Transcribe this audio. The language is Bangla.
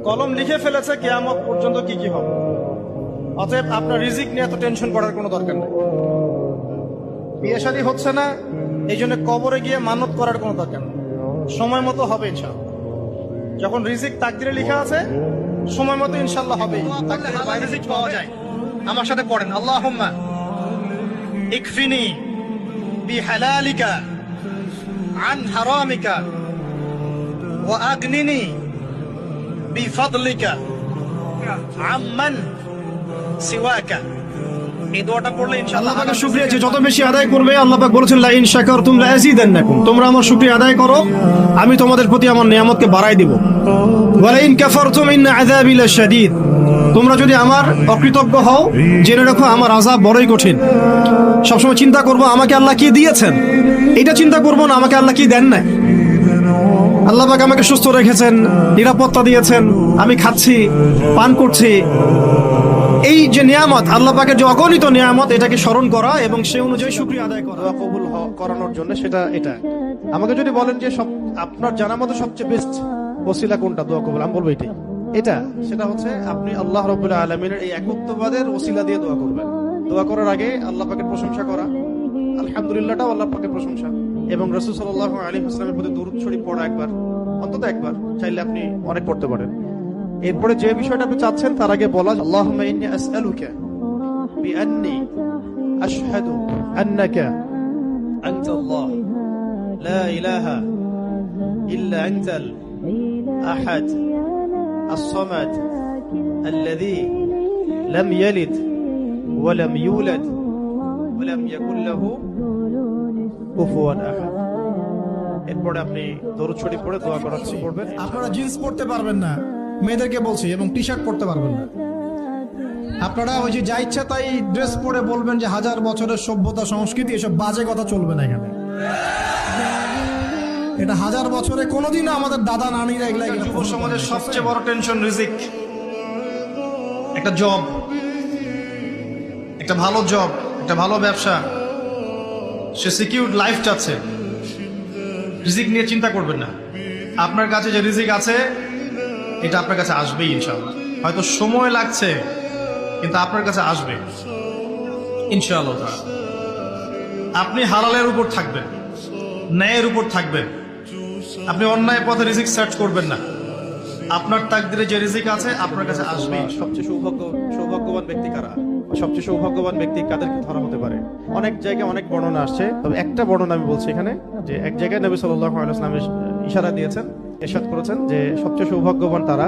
কলম লিখে ফেলেছে কিয়ামত পর্যন্ত কি কি হবে। অতএব আপনার রিজিক নিয়ে এত টেনশন করার কোনো দরকার নেই। বিয়ে শাদী হচ্ছে না, এই জন্য কবরে গিয়ে মানত করার কোনো দরকার নেই। সময় মতো হবে ইনশাআল্লাহ। যখন রিজিক তাকদিরে লেখা আছে, সময় মতো ইনশাআল্লাহ হবে। তাকদিরের বাইরে রিজিক পাওয়া যায়। আমার সাথে পড়েন, আল্লাহুম্মা ইকফিনি বিহালালিকা আন হারামিকা ওয়া আগনিনি বিফাদলিকা আম্মান সিওয়াকা। এই দোয়াটা পড়লে ইনশাআল্লাহ আল্লাহ পাকের শুকরিয়া যে যত বেশি আদায় করবে, আল্লাহ পাক বলেছেন লা ইন শাকারতুম লা আযীদান্নাকুম, তোমরা আমার শুকরিয়া আদায় করো, আমি তোমাদের প্রতি আমার নিয়ামতকে বাড়াই দেব। ওয়া লা ইন কাফারতুম ইন্না আযাবি লাশাদীদ, তোমরা যদি আমার অকৃতজ্ঞ হও, জেনে রাখো আমার আযাব বড়ই কঠিন। সবসময় চিন্তা করব আমাকে আল্লাহ কি দিয়েছেন, এটা চিন্তা করব না আমাকে আল্লাহ কি দেন নাই। আল্লাহ পাক আমাকে সুস্থ রেখেছেন, নিরাপত্তা দিয়েছেন, আমি খাচ্ছি, পান করছি। এই যে নিয়ামত, আল্লাহ পাকের যে অগণিত নিয়ামত, এটাকে স্মরণ করা এবং সে অনুযায়ী শুকরিয়া আদায় করা, দোয়া কবুল করানোর জন্য সেটা এটা। আমাকে যদি বলেন যে সব আপনার জানার মতো সবচেয়ে বেস্ট ওসিলা কোনটা দোয়া কবুল, আমি বলবো এটাই। এটা সেটা হচ্ছে আপনি আল্লাহ রাব্বুল আলামিনের এই একত্ববাদের ওসিলা দিয়ে দোয়া করবেন। দোয়া করার আগে আল্লাহ পাকের প্রশংসা করা, আলহামদুলিল্লাহটাও আল্লাহ পাকের প্রশংসা, এবং রাসূল সাল্লাল্লাহু আলাইহি ওয়াসাল্লামের প্রতি দরুদ শরীফ পড়া একবার, অন্তত একবার, চাইলে আপনি অনেক পড়তে পারেন। এরপরে যে বিষয়টা আপনি চাচ্ছেন তার আগে বলা, আল্লাহুম্মা ইন্নী আসআলুকা বিআন্নী আশহাদু আন্নাকা আনতাল্লাহ লা ইলাহা ইল্লা আনতাল আহাদ as-samad alladhi lam yalid wa lam yulad wa lam yakul lahu কুফুয়ান আহাদ। এরপরে আপনি দরুদ শরীফ পড়ে দোয়া করার চেষ্টা করবেন। আপনারা জিন্স পরতে পারবেন না, মেয়েদেরকে বলছি, এবং টি শার্ট পরতে পারবেন না। আপনারা ওই যে যা ইচ্ছা তাই ড্রেস পরে বলবেন যে হাজার বছরের সভ্যতা সংস্কৃতি, এসব বাজে কথা চলবে না এখানে। এটা হাজার বছরে কোনোদিনও আমাদের দাদা নানিরা এগুলা যুব সমাজের সবচেয়ে বড় টেনশন রিজিক। একটা জব, একটা ভালো জব, একটা ভালো ব্যবসা, সে সিকিউরড লাইফ চাচ্ছে। রিজিক নিয়ে চিন্তা করবেন না। আপনার কাছে যে রিজিক আছে এটা আপনার কাছে আসবেই ইনশাআল্লাহ। হয়তো সময় লাগছে, কিন্তু আপনার কাছে আসবে ইনশাআল্লাহ। আপনি হালালের উপর থাকবেন, ন্যায়ের উপর থাকবেন। আপনি অন্যায় পথে রিজিক সার্চ করবেন না। আপনার তাকদিরে যে রিজিক আছে আপনার কাছে আসবেই। সবচেয়ে সৌভাগ্যবান ব্যক্তি কারা? সবচেয়ে সৌভাগ্যবান ব্যক্তি কাদেরকে ধরা হতে পারে? অনেক জায়গায় অনেক বর্ণনা আসছে, তবে একটা বর্ণনা আমি বলছি এখানে, যে এক জায়গায় নবী সাল্লাল্লাহু আলাইহি ওয়াসাল্লাম ইশারা দিয়েছেন, ইরশাদ করেছেন যে সবচেয়ে সৌভাগ্যবান তারা